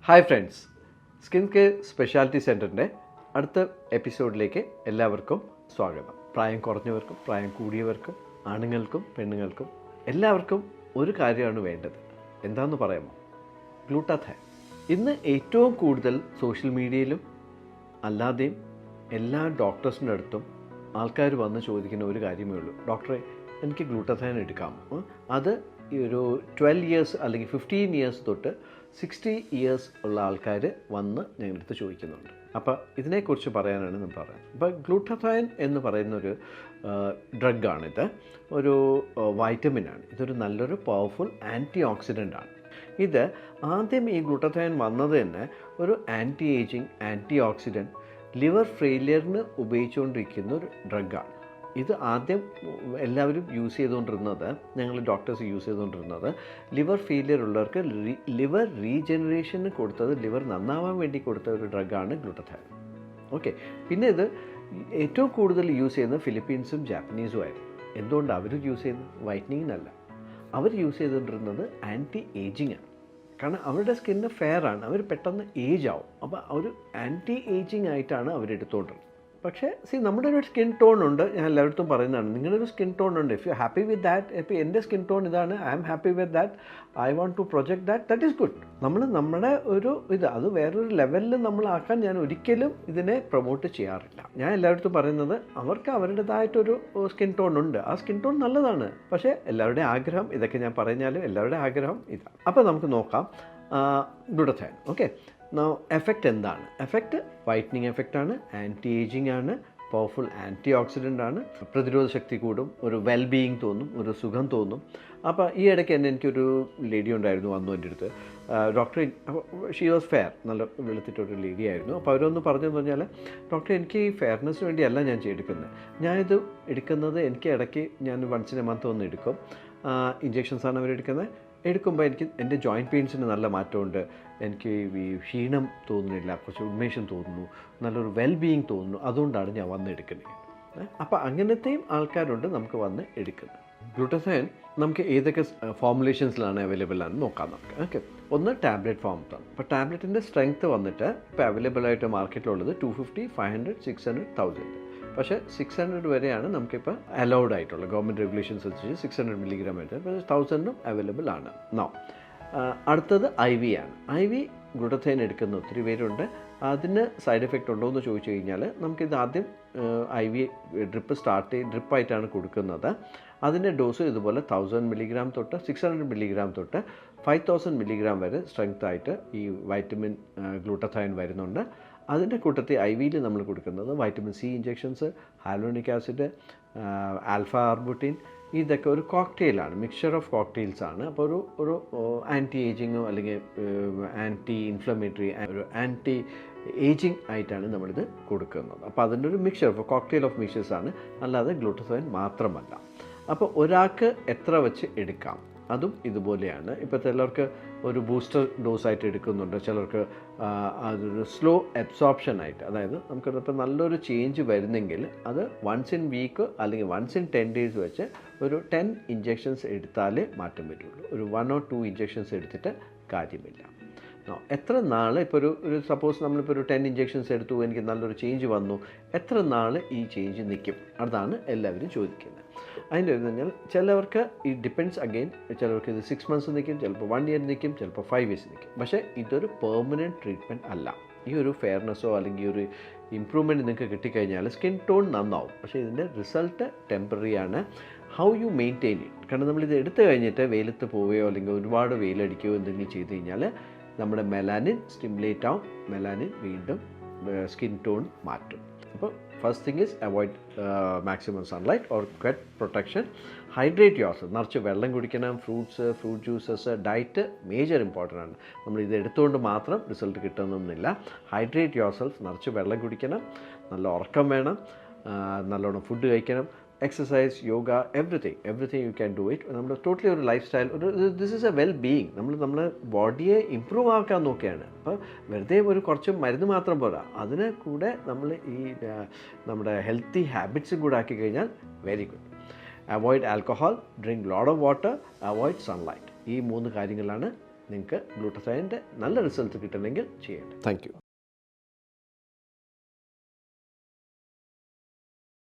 Hi friends, skin care speciality സെൻറ്ററിൻ്റെ അടുത്ത എപ്പിസോഡിലേക്ക് എല്ലാവർക്കും സ്വാഗതം. പ്രായം കുറഞ്ഞവർക്കും പ്രായം കൂടിയവർക്കും ആണുങ്ങൾക്കും പെണ്ണുങ്ങൾക്കും എല്ലാവർക്കും ഒരു കാര്യമാണ് വേണ്ടത്. എന്താണെന്ന് പറയാമോ? ഗ്ലൂട്ടാഥയോൺ. ഇന്ന് ഏറ്റവും കൂടുതൽ സോഷ്യൽ മീഡിയയിലും അല്ലാതെയും എല്ലാ ഡോക്ടേഴ്സിൻ്റെ അടുത്തും ആൾക്കാർ വന്ന് ചോദിക്കുന്ന ഒരു കാര്യമേ ഉള്ളൂ, ഡോക്ടറെ എനിക്ക് ഗ്ലൂട്ടാഥയോൺ എടുക്കാമോ? അത് ഒരു 12 ഇയേഴ്സ് അല്ലെങ്കിൽ 15 ഇയേഴ്സ് തൊട്ട് 60 ഇയേഴ്സ് ഉള്ള ആൾക്കാർ വന്ന് ഞങ്ങളുടെ അടുത്ത് ചോദിക്കുന്നുണ്ട്. അപ്പോൾ ഇതിനെക്കുറിച്ച് പറയാനാണ് നമ്മൾ പറയുന്നത്. അപ്പോൾ ഗ്ലൂട്ടാഥയോൺ എന്ന് പറയുന്നൊരു ഡ്രഗാണിത്. ഒരു വൈറ്റമിനാണ്. ഇതൊരു നല്ലൊരു പവർഫുൾ ആൻറ്റി ഓക്സിഡൻ്റാണ്. ഇത് ആദ്യം ഈ ഗ്ലൂട്ടാഥയോൺ വന്നത് തന്നെ ഒരു anti ageing, antioxidant, liver ഫെയിലിയറിന് ഉപയോഗിച്ചുകൊണ്ടിരിക്കുന്ന ഒരു ഡ്രഗാണ്. ഇത് ആദ്യം എല്ലാവരും യൂസ് ചെയ്തുകൊണ്ടിരുന്നത്, ഞങ്ങൾ ഡോക്ടേഴ്സ് യൂസ് ചെയ്തുകൊണ്ടിരുന്നത് ലിവർ ഫെയിലിയർ ഉള്ളവർക്ക് ലിവർ റീജനറേഷന് കൊടുത്തത്, ലിവർ നന്നാവാൻ വേണ്ടി കൊടുത്ത ഒരു ഡ്രഗാണ് ഗ്ലൂട്ടാഥയോൺ. ഓക്കെ, പിന്നെ ഇത് ഏറ്റവും കൂടുതൽ യൂസ് ചെയ്യുന്നത് ഫിലിപ്പീൻസും ജാപ്പനീസും ആയിരുന്നു. എന്തുകൊണ്ടാണ് അവർ യൂസ് ചെയ്യുന്നത്? വൈറ്റനിങ്ങിനല്ല, അവർ യൂസ് ചെയ്തുകൊണ്ടിരുന്നത് ആൻറ്റി ഏജിങ് ആണ്. കാരണം അവരുടെ സ്കിന്ന് ഫെയർ ആണ്, അവർ പെട്ടെന്ന് ഏജ് ആവും. അപ്പോൾ ഒരു ആൻറ്റി ഏജിങ് ആയിട്ടാണ് അവരെടുത്തുകൊണ്ടിരുന്നത്. പക്ഷേ നമ്മുടെ ഒരു സ്കിൻ ടോൺ ഉണ്ട്. ഞാൻ എല്ലായിടത്തും പറയുന്നതാണ്, നിങ്ങളൊരു സ്കിൻ ടോൺ ഉണ്ട്. If you happy with that, ഇപ്പോൾ എൻ്റെ സ്കിൻ ടോൺ ഇതാണ്, I am happy with that, I want to project that is good. നമ്മുടെ ഒരു അത് വേറൊരു ലെവലിൽ നമ്മളാക്കാൻ ഞാൻ ഒരിക്കലും ഇതിനെ പ്രൊമോട്ട് ചെയ്യാറില്ല. ഞാൻ എല്ലായിടത്തും പറയുന്നത്, അവർക്ക് അവരുടേതായിട്ടൊരു സ്കിൻ ടോൺ ഉണ്ട്, ആ സ്കിൻ ടോൺ നല്ലതാണ്. പക്ഷേ എല്ലാവരുടെയും ആഗ്രഹം, ഇതൊക്കെ ഞാൻ പറഞ്ഞാലും എല്ലാവരുടെയും ആഗ്രഹം ഇതാണ്. അപ്പോൾ നമുക്ക് നോക്കാം ഗ്ലൂട്ടാഥയോൺ. ഓക്കെ, എഫക്റ്റ് എന്താണ്? എഫക്റ്റ് വൈറ്റനിങ് എഫക്റ്റാണ്, ആൻറ്റി ഏജിങ് ആണ്, പവർഫുൾ ആൻറ്റി ഓക്സിഡൻ്റ് ആണ്, പ്രതിരോധ ശക്തി കൂടും, ഒരു വെൽബീയിങ് തോന്നും, ഒരു സുഖം തോന്നും. അപ്പോൾ ഈ ഇടയ്ക്ക് തന്നെ എനിക്കൊരു ലേഡി ഉണ്ടായിരുന്നു, വന്നു എൻ്റെ അടുത്ത്. ഡോക്ടർ, ഷീ വാസ് ഫെയർ, നല്ല വെളുത്തിട്ടൊരു ലേഡി ആയിരുന്നു. അപ്പോൾ അവരൊന്ന് പറഞ്ഞതെന്ന് പറഞ്ഞാൽ, ഡോക്ടർ എനിക്ക് ഈ ഫെയർനെസ്സിന് വേണ്ടിയല്ല ഞാൻ എടുക്കുന്നത്, ഞാനിത് എടുക്കുന്നത് എനിക്ക് ഇടയ്ക്ക് ഞാൻ വൺസ് ഇൻ എ മന്ത് ഒന്ന് എടുക്കും. ഇഞ്ചെക്ഷൻസാണ് അവരെടുക്കുന്നത്. എടുക്കുമ്പോൾ എനിക്ക് എൻ്റെ ജോയിൻറ്റ് പെയിൻസിന് നല്ല മാറ്റമുണ്ട്, എനിക്ക് ഈ ക്ഷീണം തോന്നുന്നില്ല, കുറച്ച് ഉന്മേഷം തോന്നുന്നു, നല്ലൊരു വെൽബീയിങ് തോന്നുന്നു, അതുകൊണ്ടാണ് ഞാൻ വന്ന് എടുക്കുന്നത്. അപ്പോൾ അങ്ങനത്തെയും ആൾക്കാരുണ്ട് നമുക്ക് വന്ന് എടുക്കുന്നത്. ഗ്ലൂട്ടാഥയോൺ നമുക്ക് ഏതൊക്കെ ഫോർമുലേഷൻസിലാണ് അവൈലബിൾ ആണെന്ന് നോക്കാം നമുക്ക്. ഓക്കെ, ഒന്ന് ടാബ്ലറ്റ് ഫോംസാണ്. അപ്പോൾ ടാബ്ലറ്റിൻ്റെ സ്ട്രെങ്ത്ത് വന്നിട്ട് ഇപ്പോൾ അവൈലബിൾ ആയിട്ട് മാർക്കറ്റിലുള്ളത് 250, 500, 600, 1000. പക്ഷേ 600 വരെയാണ് നമുക്കിപ്പോൾ അലൗഡ് ആയിട്ടുള്ള ഗവൺമെൻറ് റെഗുലേഷൻസ് അനുസരിച്ച് 600 മില്ലിഗ്രാം ആയിട്ട്. പക്ഷേ 1000 അവൈലബിൾ ആണ്. അടുത്തത് IV ആണ്. IV ഗ്ലൂട്ടാഥയോൺ എടുക്കുന്ന ഒത്തിരി പേരുണ്ട്. അതിന് സൈഡ് എഫക്റ്റ് ഉണ്ടോ എന്ന് ചോദിച്ചു കഴിഞ്ഞാൽ, നമുക്കിത് ആദ്യം IV ഡ്രിപ്പായിട്ടാണ് കൊടുക്കുന്നത്. അതിൻ്റെ ഡോസ് ഇതുപോലെ 1000 മില്ലിഗ്രാം തൊട്ട് 600 മില്ലിഗ്രാം തൊട്ട് 5000 മില്ലിഗ്രാം വരെ സ്ട്രെങ്ത് ആയിട്ട് ഈ വൈറ്റമിൻ ഗ്ലൂട്ടാഥയോൺ വരുന്നുണ്ട്. അതിൻ്റെ കൂട്ടത്തിൽ IV നമ്മൾ കൊടുക്കുന്നത് vitamin C injections, hyaluronic acid, alpha arbutin, ഇതൊക്കെ ഒരു കോക്ടെയിലാണ്, മിക്സ്ചർ ഓഫ് കോക്ടെയിൽസാണ്. അപ്പോൾ ഒരു ആൻറ്റി ഏജിങ്ങോ അല്ലെങ്കിൽ ആൻറ്റി ഇൻഫ്ലമേറ്ററി, ഒരു ആൻറ്റി ഏജിങ് ആയിട്ടാണ് നമ്മളിത് കൊടുക്കുന്നത്. അപ്പോൾ അതിൻ്റെ ഒരു മിക്സ്ചർ ഓഫ് കോക്ടെയിൽ ഓഫ് മിക്സ്ചേഴ്സാണ്, അല്ലാതെ ഗ്ലൂട്ടാഥയോൺ മാത്രമല്ല. അപ്പോൾ ഒരാൾക്ക് എത്ര വെച്ച് എടുക്കാം അതും ഇതുപോലെയാണ്. ഇപ്പോൾ ചിലർക്ക് ഒരു ബൂസ്റ്റർ ഡോസായിട്ട് എടുക്കുന്നുണ്ട്, ചിലർക്ക് അതൊരു സ്ലോ അബ്സോർപ്ഷൻ ആയിട്ട്, അതായത് നമുക്കിപ്പോൾ നല്ലൊരു ചേഞ്ച് വരുന്നെങ്കിൽ അത് വൺസ് ഇൻ വീക്ക് അല്ലെങ്കിൽ വൺസ് ഇൻ 10 ഡേയ്സ് വെച്ച് ഒരു 10 ഇഞ്ചെക്ഷൻസ് എടുത്താലേ മാറ്റം പറ്റുള്ളൂ. ഒരു 1 or 2 ഇഞ്ചെക്ഷൻസ് എടുത്തിട്ട് കാര്യമില്ല. എത്ര നാൾ, ഇപ്പോൾ ഒരു സപ്പോസ് നമ്മളിപ്പോൾ ഒരു 10 ഇഞ്ചെക്ഷൻസ് എടുത്തു, എനിക്ക് നല്ലൊരു ചേഞ്ച് വന്നു, എത്ര നാൾ ഈ ചേഞ്ച് നിൽക്കും? അതാണ് എല്ലാവരും ചോദിക്കുന്നത്. അതിൻ്റെ ഒരു പറഞ്ഞാൽ ചിലവർക്ക് ഈ ഡിപ്പെൻഡ്സ് അഗെയിൻ, ചിലവർക്ക് ഇത് 6 months നിൽക്കും, ചിലപ്പോൾ 1 year നിൽക്കും, ചിലപ്പോൾ 5 years നിൽക്കും. പക്ഷേ ഇതൊരു പെർമനൻറ്റ് ട്രീറ്റ്മെൻറ്റ് അല്ല. ഈ ഒരു ഫെയർനെസ്സോ അല്ലെങ്കിൽ ഒരു ഇമ്പ്രൂവ്മെൻറ്റ് നിങ്ങൾക്ക് കിട്ടിക്കഴിഞ്ഞാൽ സ്കിൻ ടോൺ നന്നാവും. പക്ഷേ ഇതിൻ്റെ റിസൾട്ട് ടെമ്പററി ആണ്. How you maintain it? കാരണം നമ്മളിത് എടുത്തു കഴിഞ്ഞിട്ട് വെയിലത്ത് പോവുകയോ അല്ലെങ്കിൽ ഒരുപാട് വെയിലടിക്കുകയോ എന്തെങ്കിലും ചെയ്ത് കഴിഞ്ഞാൽ നമ്മുടെ മെലാനിൻ സ്റ്റിമുലേറ്റ് ആവും, മെലാനിൻ വീണ്ടും സ്കിൻ ടോൺ മാറ്റും. അപ്പോൾ first thing is avoid maximum sunlight or get protection. Hydrate yourself, നിറച്ച് വെള്ളം കുടിക്കണം. Fruits, fruit juices, diet major important ആണ്. നമ്മളിത് എടുത്തുകൊണ്ട് മാത്രം റിസൾട്ട് കിട്ടുന്നൊന്നുമില്ല. ഹൈഡ്രേറ്റ് യോർസെൽഫ്, നിറച്ച് വെള്ളം കുടിക്കണം, നല്ല ഉറക്കം വേണം, നല്ലോണം ഫുഡ് കഴിക്കണം, exercise, yoga, everything you can do it. നമ്മൾ ടോട്ടലി ഒരു life style, this is A well being. നമ്മൾ ബോഡിയെ ഇമ്പ്രൂവ് ആക്കാൻ നോക്കുകയാണ്. അപ്പോൾ വെറുതെ ഒരു കുറച്ച് മരുന്ന് മാത്രം പോരാ, അതിനെ കൂടെ നമ്മൾ ഈ നമ്മുടെ ഹെൽത്തി ഹാബിറ്റ്സും കൂടെ ആക്കി കഴിഞ്ഞാൽ very good. Avoid alcohol, drink lot of water, avoid sunlight. ഈ 3 കാര്യങ്ങളാണ് നിങ്ങൾക്ക് ഗ്ലൂട്ടസൈൻ്റെ നല്ല റിസൾട്ട് കിട്ടണമെങ്കിൽ ചെയ്യേണ്ടത്. Thank you.